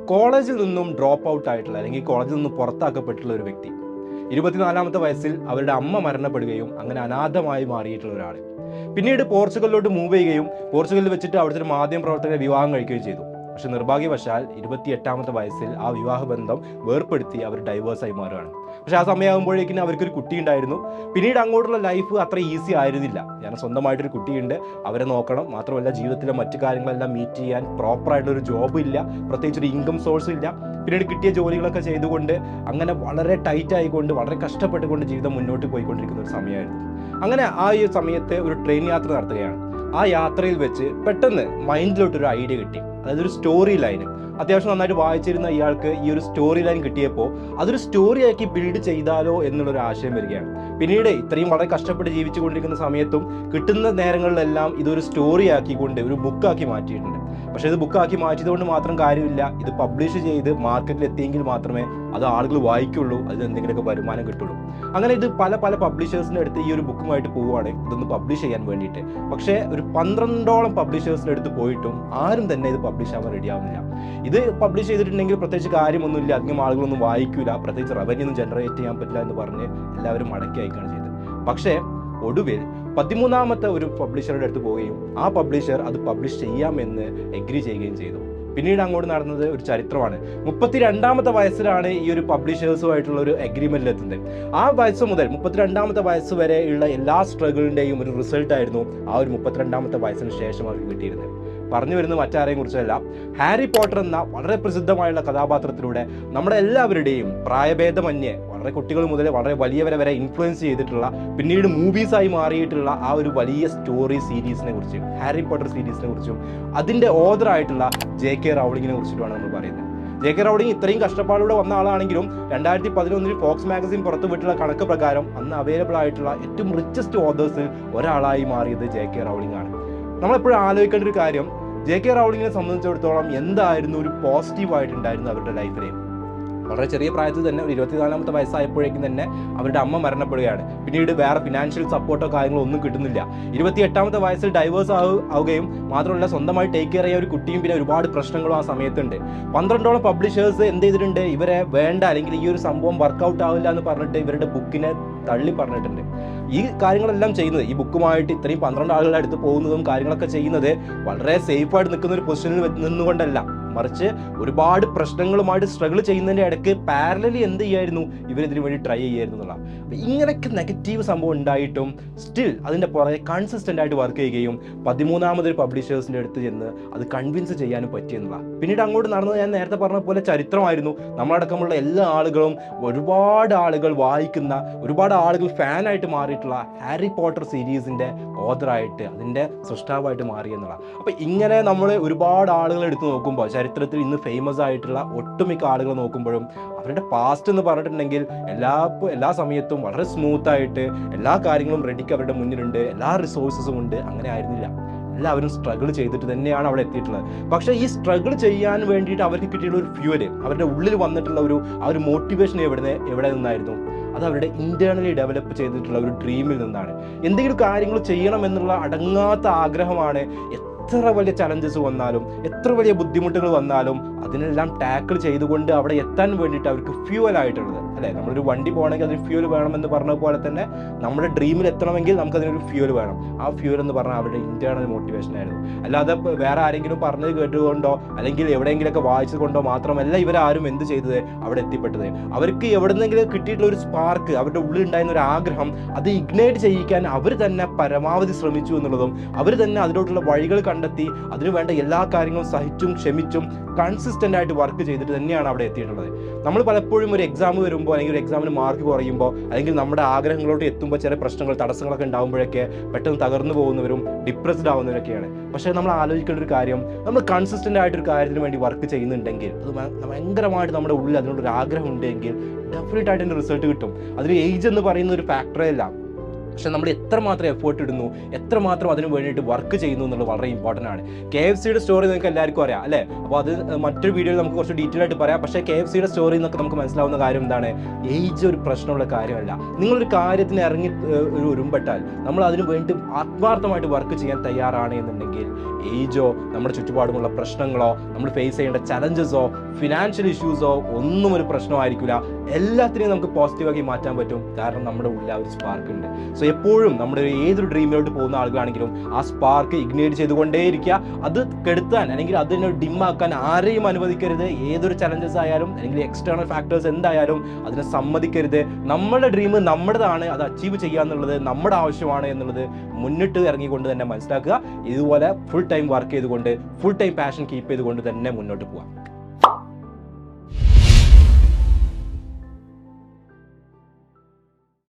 കോളേജിൽ നിന്നും drop out ആയിട്ടുള്ള അല്ലെങ്കിൽ കോളേജിൽ നിന്നും പുറത്താക്കപ്പെട്ടിട്ടുള്ള ഒരു വ്യക്തി 24-ാമത്തെ വയസ്സിൽ അവരുടെ അമ്മ മരണപ്പെടുകയും അങ്ങനെ അനാഥമായി മാറിയിട്ടുള്ള ഒരാൾ പിന്നീട് പോർച്ചുഗലിലോട്ട് മൂവ് ചെയ്യുകയും പോർച്ചുഗലിൽ വെച്ചിട്ട് അവിടുത്തെ ഒരു മാധ്യമപ്രവർത്തകരെ വിവാഹം കഴിക്കുകയും ചെയ്തു. പക്ഷെ നിർഭാഗ്യവശാൽ 28-ാമത്തെ വയസ്സിൽ ആ വിവാഹബന്ധം വേർപ്പെടുത്തി അവർ ഡൈവേഴ്സായി മാറുകയാണ്. പക്ഷെ ആ സമയമാകുമ്പോഴേക്കും അവർക്കൊരു കുട്ടി ഉണ്ടായിരുന്നു. പിന്നീട് അങ്ങോട്ടുള്ള ലൈഫ് അത്ര ഈസി ആയിരുന്നില്ല. ഞാൻ സ്വന്തമായിട്ടൊരു കുട്ടിയുണ്ട്, അവരെ നോക്കണം, മാത്രമല്ല ജീവിതത്തിലെ മറ്റു കാര്യങ്ങളെല്ലാം മീറ്റ് ചെയ്യാൻ പ്രോപ്പറായിട്ടൊരു ജോബ് ഇല്ല, പ്രത്യേകിച്ച് ഒരു ഇൻകം സോഴ്സ് ഇല്ല. പിന്നീട് കിട്ടിയ ജോലികളൊക്കെ ചെയ്തുകൊണ്ട് അങ്ങനെ വളരെ ടൈറ്റ് ആയിക്കൊണ്ട് വളരെ കഷ്ടപ്പെട്ടുകൊണ്ട് ജീവിതം മുന്നോട്ട് പോയിക്കൊണ്ടിരിക്കുന്ന ഒരു സമയമായിരുന്നു. അങ്ങനെ ആ ഈ സമയത്ത് ഒരു ട്രെയിൻ യാത്ര നടത്തുകയാണ്. ആ യാത്രയിൽ വെച്ച് പെട്ടെന്ന് മൈൻഡിലോട്ടൊരു ഐഡിയ കിട്ടി. അതായത് ഒരു സ്റ്റോറി ലൈന് അത്യാവശ്യം നന്നായിട്ട് വായിച്ചിരുന്ന ഇയാൾക്ക് ഈ ഒരു സ്റ്റോറി ലൈൻ കിട്ടിയപ്പോൾ അതൊരു സ്റ്റോറിയാക്കി ബിൽഡ് ചെയ്താലോ എന്നുള്ളൊരു ആശയം വരികയാണ്. പിന്നീട് ഇത്രയും വളരെ കഷ്ടപ്പെട്ട് ജീവിച്ചു കൊണ്ടിരിക്കുന്ന സമയത്തും കിട്ടുന്ന നേരങ്ങളിലെല്ലാം ഇതൊരു സ്റ്റോറി ആക്കിക്കൊണ്ട് ഒരു ബുക്കാക്കി മാറ്റിയിട്ടുണ്ട്. പക്ഷേ ഇത് ബുക്കാക്കി മാറ്റിയതുകൊണ്ട് മാത്രം കാര്യമില്ല, ഇത് പബ്ലിഷ് ചെയ്ത് മാർക്കറ്റിൽ എത്തിയെങ്കിൽ മാത്രമേ അത് ആളുകൾ വായിക്കുള്ളൂ, അതിന് എന്തെങ്കിലുമൊക്കെ വരുമാനം കിട്ടുള്ളൂ. അങ്ങനെ ഇത് പല പബ്ലിഷേഴ്സിൻ്റെ അടുത്ത് ഈ ഒരു ബുക്കുമായിട്ട് പോവുകയാണ് ഇതൊന്ന് പബ്ലിഷ് ചെയ്യാൻ വേണ്ടിയിട്ട്. പക്ഷേ ഒരു 12ഓളം പബ്ലിഷേഴ്സിൻ്റെ അടുത്ത് പോയിട്ടും ആരും തന്നെ ഇത് പബ്ലിഷ് ആവാൻ റെഡി ആവുന്നില്ല. ഇത് പബ്ലിഷ് ചെയ്തിട്ടുണ്ടെങ്കിൽ പ്രത്യേകിച്ച് കാര്യമൊന്നുമില്ല, അധികം ആളുകളൊന്നും വായിക്കില്ല, പ്രത്യേകിച്ച് റവന്യൂ ഒന്നും ജനറേറ്റ് ചെയ്യാൻ പറ്റില്ല എന്ന് പറഞ്ഞ് എല്ലാവരും മടക്കി അയക്കുകയാണ് ചെയ്തത്. പക്ഷേ ഒടുവിൽ 13ാമത്തെ ഒരു പബ്ലിഷറുടെ അടുത്ത് പോവുകയും ആ പബ്ലിഷർ അത് പബ്ലിഷ് ചെയ്യാമെന്ന് എഗ്രി ചെയ്യുകയും ചെയ്തു. പിന്നീട് അങ്ങോട്ട് നടന്നത് ഒരു ചരിത്രമാണ്. 32ാമത്തെ വയസ്സിലാണ് ഈ ഒരു പബ്ലിഷേഴ്സുമായിട്ടുള്ള ഒരു അഗ്രിമെന്റിൽ എത്തുന്നത്. ആ വയസ്സ് മുതൽ 32ാമത്തെ വയസ്സ് വരെ ഉള്ള എല്ലാ സ്ട്രഗിളിൻ്റെയും ഒരു റിസൾട്ടായിരുന്നു ആ ഒരു 32ാമത്തെ വയസ്സിന് ശേഷം അവർക്ക് കിട്ടിയിരുന്നത്. പറഞ്ഞു വരുന്നത് മറ്റാരെയും കുറിച്ചല്ല, ഹാരി പോട്ടർ എന്ന വളരെ പ്രസിദ്ധമായുള്ള കഥാപാത്രത്തിലൂടെ നമ്മുടെ എല്ലാവരുടെയും പ്രായഭേദമന്യേ വളരെ കുട്ടികൾ മുതൽ വളരെ വലിയവരെ വരെ ഇൻഫ്ലുവൻസ് ചെയ്തിട്ടുള്ള പിന്നീട് മൂവീസായി മാറിയിട്ടുള്ള ആ ഒരു വലിയ സ്റ്റോറി സീരീസിനെ കുറിച്ചും ഹാരി പോട്ടർ സീരീസിനെ കുറിച്ചും അതിൻ്റെ ഓഥറായിട്ടുള്ള JK റൗളിങ്ങിനെ കുറിച്ചിട്ടുമാണ് നമ്മൾ പറയുന്നത്. JK റൗളിങ് ഇത്രയും കഷ്ടപ്പാടിലൂടെ വന്ന ആളാണെങ്കിലും 2011 ഫോക്സ് മാഗസിൻ പുറത്തുവിട്ടുള്ള കണക്ക് പ്രകാരം അന്ന് അവൈലബിൾ ആയിട്ടുള്ള ഏറ്റവും റിച്ചസ്റ്റ് ഓഥേഴ്സിൽ ഒരാളായി മാറിയത് JK റൗളിംഗ് ആണ്. നമ്മളെപ്പോഴും ആലോചിക്കേണ്ട ഒരു കാര്യം, JK റൗളിങ്ങിനെ സംബന്ധിച്ചിടത്തോളം എന്തായിരുന്നു ഒരു പോസിറ്റീവായിട്ടുണ്ടായിരുന്നു അവരുടെ ലൈഫിൽ. വളരെ ചെറിയ പ്രായത്തിൽ തന്നെ ഒരു 24ാമത്തെ വയസ്സായപ്പോഴേക്കും തന്നെ അവരുടെ അമ്മ മരണപ്പെടുകയാണ്. പിന്നീട് വേറെ ഫിനാൻഷ്യൽ സപ്പോർട്ടോ കാര്യങ്ങളോ ഒന്നും കിട്ടുന്നില്ല. 28ാമത്തെ വയസ്സിൽ ഡൈവേഴ്സ് ആവുകയും മാത്രമല്ല സ്വന്തമായി ടേക്ക് കെയർ ചെയ്യാൻ ഒരു കുട്ടിയും പിന്നെ ഒരുപാട് പ്രശ്നങ്ങളും ആ സമയത്തുണ്ട്. 12ഓളം പബ്ലിഷേഴ്സ് എന്ത് ചെയ്തിട്ടുണ്ട്, ഇവരെ വേണ്ട അല്ലെങ്കിൽ ഈ ഒരു സംഭവം വർക്കൗട്ട് ആവില്ല എന്ന് പറഞ്ഞിട്ട് ഇവരുടെ ബുക്കിനെ തള്ളി പറഞ്ഞിട്ടുണ്ട്. ഈ കാര്യങ്ങളെല്ലാം ചെയ്യുന്നത് ഈ ബുക്കുമായിട്ട് ഇത്രയും 12 ആളുകളുടെ അടുത്ത് പോകുന്നതും കാര്യങ്ങളൊക്കെ ചെയ്യുന്നത് വളരെ സേഫായിട്ട് നിൽക്കുന്ന ഒരു പൊസിഷനിൽ നിന്നുകൊണ്ടല്ല, മറിച്ച് ഒരുപാട് പ്രശ്നങ്ങളുമായിട്ട് സ്ട്രഗിൾ ചെയ്യുന്നതിൻ്റെ ഇടയ്ക്ക് പാരലലി എന്ത് ചെയ്യായിരുന്നു, ഇവരിതിനു വേണ്ടി ട്രൈ ചെയ്യായിരുന്നു എന്നുള്ള. അപ്പം ഇങ്ങനെയൊക്കെ നെഗറ്റീവ് സംഭവം ഉണ്ടായിട്ടും സ്റ്റിൽ അതിൻ്റെ പുറകെ കൺസിസ്റ്റൻ്റ് ആയിട്ട് വർക്ക് ചെയ്യുകയും 13ാമതൊരു പബ്ലിഷേഴ്സിൻ്റെ അടുത്ത് ചെന്ന് അത് കൺവിൻസ് ചെയ്യാനും പറ്റിയെന്നുള്ള. പിന്നീട് അങ്ങോട്ട് നടന്നത് ഞാൻ നേരത്തെ പറഞ്ഞ പോലെ ചരിത്രമായിരുന്നു. നമ്മളടക്കമുള്ള എല്ലാ ആളുകളും ഒരുപാട് ആളുകൾ വായിക്കുന്ന ഒരുപാട് ആളുകൾ ഫാനായിട്ട് മാറിയിട്ടുള്ള ഹാരി പോട്ടർ സീരീസിൻ്റെ ഓഥറായിട്ട് അതിൻ്റെ സൃഷ്ടാവായിട്ട് മാറി എന്നുള്ള. അപ്പം ഇങ്ങനെ നമ്മൾ ഒരുപാട് ആളുകൾ എടുത്ത് നോക്കുമ്പോൾ ചരിത്രത്തിൽ ഇന്ന് ഫേമസ് ആയിട്ടുള്ള ഒട്ടുമിക്ക ആളുകൾ നോക്കുമ്പോഴും അവരുടെ പാസ്റ്റ് എന്ന് പറഞ്ഞിട്ടുണ്ടെങ്കിൽ എല്ലാ സമയത്തും വളരെ സ്മൂത്തായിട്ട് എല്ലാ കാര്യങ്ങളും റെഡിക്ക് അവരുടെ മുന്നിലുണ്ട്, എല്ലാ റിസോഴ്സസും ഉണ്ട്. അങ്ങനെ ആയിരുന്നില്ല. എല്ലാവരും സ്ട്രഗിൾ ചെയ്തിട്ട് തന്നെയാണ് അവിടെ എത്തിയിട്ടുള്ളത്. പക്ഷേ ഈ സ്ട്രഗിൾ ചെയ്യാൻ വേണ്ടിയിട്ട് അവർക്ക് കിട്ടിയുള്ള ഒരു ഫ്യൂവല്, അവരുടെ ഉള്ളിൽ വന്നിട്ടുള്ള ആ ഒരു മോട്ടിവേഷൻ എവിടെ നിന്നായിരുന്നു? അത് അവരുടെ ഇന്റേണലി ഡെവലപ്പ് ചെയ്തിട്ടുള്ള ഒരു ഡ്രീമിൽ നിന്നാണ്. എന്തെങ്കിലും കാര്യങ്ങൾ ചെയ്യണമെന്നുള്ള അടങ്ങാത്ത ആഗ്രഹമാണ്. എത്ര വലിയ ചലഞ്ചസ് വന്നാലും എത്ര വലിയ ബുദ്ധിമുട്ടുകൾ വന്നാലും അതിനെല്ലാം ടാക്കിൾ ചെയ്തുകൊണ്ട് അവിടെ എത്താൻ വേണ്ടിയിട്ട് അവർക്ക് ഫ്യൂവൽ ആയിട്ടുള്ളത് അല്ലേ. നമ്മളൊരു വണ്ടി പോകണമെങ്കിൽ അതിന് ഫ്യൂവൽ വേണമെന്ന് പറഞ്ഞ പോലെ തന്നെ നമ്മുടെ ഡ്രീമിൽ എത്തണമെങ്കിൽ നമുക്കതിനൊരു ഫ്യൂവൽ വേണം. ആ ഫ്യൂവൽ എന്ന് പറഞ്ഞാൽ അവരുടെ ഇന്റേണൽ മോട്ടിവേഷൻ ആയിരുന്നു. അല്ലാതെ വേറെ ആരെങ്കിലും പറഞ്ഞത് കേട്ടുകൊണ്ടോ അല്ലെങ്കിൽ എവിടെയെങ്കിലുമൊക്കെ വായിച്ചത് കൊണ്ടോ മാത്രമല്ല ഇവരാരും എന്ത് ചെയ്തത് അവിടെ എത്തിപ്പെട്ടത്. അവർക്ക് എവിടെന്നെങ്കിലും കിട്ടിയിട്ടുള്ള ഒരു സ്പാർക്ക്, അവരുടെ ഉള്ളിൽ ഉണ്ടായിരുന്ന ഒരു ആഗ്രഹം, അത് ഇഗ്നൈറ്റ് ചെയ്യിക്കാൻ അവർ തന്നെ പരമാവധി ശ്രമിച്ചു എന്നുള്ളതും അവർ തന്നെ അതിലോട്ടുള്ള വഴികൾ കണ്ടെത്തി അതിനു വേണ്ട എല്ലാ കാര്യങ്ങളും സഹിച്ചും ക്ഷമിച്ചും കൺസിസ്റ്റൻ്റ് ആയിട്ട് വർക്ക് ചെയ്തിട്ട് തന്നെയാണ് അവിടെ എത്തിയിട്ടുള്ളത്. നമ്മൾ പലപ്പോഴും ഒരു എക്സാം വരുമ്പോൾ അല്ലെങ്കിൽ ഒരു എക്സാമിന് മാർക്ക് കുറയുമ്പോൾ അല്ലെങ്കിൽ നമ്മുടെ ആഗ്രഹങ്ങളോട്ട് എത്തുമ്പോൾ ചില പ്രശ്നങ്ങൾ തടസ്സങ്ങളൊക്കെ ഉണ്ടാകുമ്പോഴൊക്കെ പെട്ടെന്ന് തകർന്നു പോകുന്നവരും ഡിപ്രസ്ഡ് ആവുന്നവരൊക്കെയാണ്. പക്ഷേ നമ്മൾ ആലോചിക്കേണ്ട ഒരു കാര്യം, നമ്മൾ കൺസിസ്റ്റൻ്റ് ആയിട്ടൊരു കാര്യത്തിന് വേണ്ടി വർക്ക് ചെയ്യുന്നുണ്ടെങ്കിൽ അത് ഭയങ്കരമായിട്ട് നമ്മുടെ ഉള്ളിൽ അതിനോടൊരു ആഗ്രഹം ഉണ്ടെങ്കിൽ ഡെഫിനറ്റ് ആയിട്ട് അതിൻ്റെ റിസൾട്ട് കിട്ടും. അതിന് ഏജ് എന്ന് പറയുന്ന ഒരു ഫാക്ടറേ അല്ല. പക്ഷെ നമ്മൾ എത്രമാത്രം എഫേർട്ട് ഇടുന്നു, എത്രമാത്രം അതിന് വേണ്ടിയിട്ട് വർക്ക് ചെയ്യുന്നു എന്നുള്ളത് വളരെ ഇമ്പോർട്ടൻ്റ് ആണ്. KFCയുടെ സ്റ്റോറി നിങ്ങൾക്ക് എല്ലാവർക്കും അറിയാം അല്ലേ? അപ്പോൾ അത് മറ്റൊരു വീഡിയോയിൽ നമുക്ക് കുറച്ച് ഡീറ്റെയിൽ ആയിട്ട് പറയാം. പക്ഷേ KFCയുടെ സ്റ്റോറിയിൽ നിന്നൊക്കെ നമുക്ക് മനസ്സിലാവുന്ന കാര്യം എന്താണ്? ഏജ് ഒരു പ്രശ്നമുള്ള കാര്യമല്ല. നിങ്ങളൊരു കാര്യത്തിന് ഇറങ്ങി ഒരു ഉരുമ്പെട്ടാൽ നമ്മൾ അതിന് വേണ്ടി ആത്മാർത്ഥമായിട്ട് വർക്ക് ചെയ്യാൻ തയ്യാറാണ് എന്നുണ്ടെങ്കിൽ ഏജോ നമ്മുടെ ചുറ്റുപാടുമുള്ള പ്രശ്നങ്ങളോ നമ്മൾ ഫേസ് ചെയ്യേണ്ട ചലഞ്ചസോ ഫിനാൻഷ്യൽ ഇഷ്യൂസോ ഒന്നും ഒരു പ്രശ്നമായിരിക്കില്ല. എല്ലാത്തിനെയും നമുക്ക് പോസിറ്റീവാക്കി മാറ്റാൻ പറ്റും. കാരണം നമ്മുടെ ഉള്ളിൽ ആ ഒരു സ്പാർക്ക് ഉണ്ട്. സോ എപ്പോഴും നമ്മുടെ ഏതൊരു ഡ്രീമിലോട്ട് പോകുന്ന ആളുകളാണെങ്കിലും ആ സ്പാർക്ക് ഇഗ്നേറ്റ് ചെയ്തുകൊണ്ടേയിരിക്കുക. അത് കെടുത്താൻ അല്ലെങ്കിൽ അതിനെ ഡിമ്മാക്കാൻ ആരെയും അനുവദിക്കരുത്. ഏതൊരു ചലഞ്ചസ് ആയാലും അല്ലെങ്കിൽ എക്സ്റ്റേണൽ ഫാക്ടേഴ്സ് എന്തായാലും അതിനെ സമ്മതിക്കരുത്. നമ്മുടെ ഡ്രീം നമ്മുടേതാണ്, അത് അച്ചീവ് ചെയ്യുക എന്നുള്ളത് നമ്മുടെ ആവശ്യമാണ് എന്നുള്ളത് മുന്നിട്ട് ഇറങ്ങിക്കൊണ്ട് തന്നെ മനസ്സിലാക്കുക. ഇതുപോലെ ഫുൾ ടൈം വർക്ക് ചെയ്തുകൊണ്ട് ഫുൾ ടൈം പാഷൻ കീപ്പ് ചെയ്തുകൊണ്ട് തന്നെ മുന്നോട്ട് പോകാം.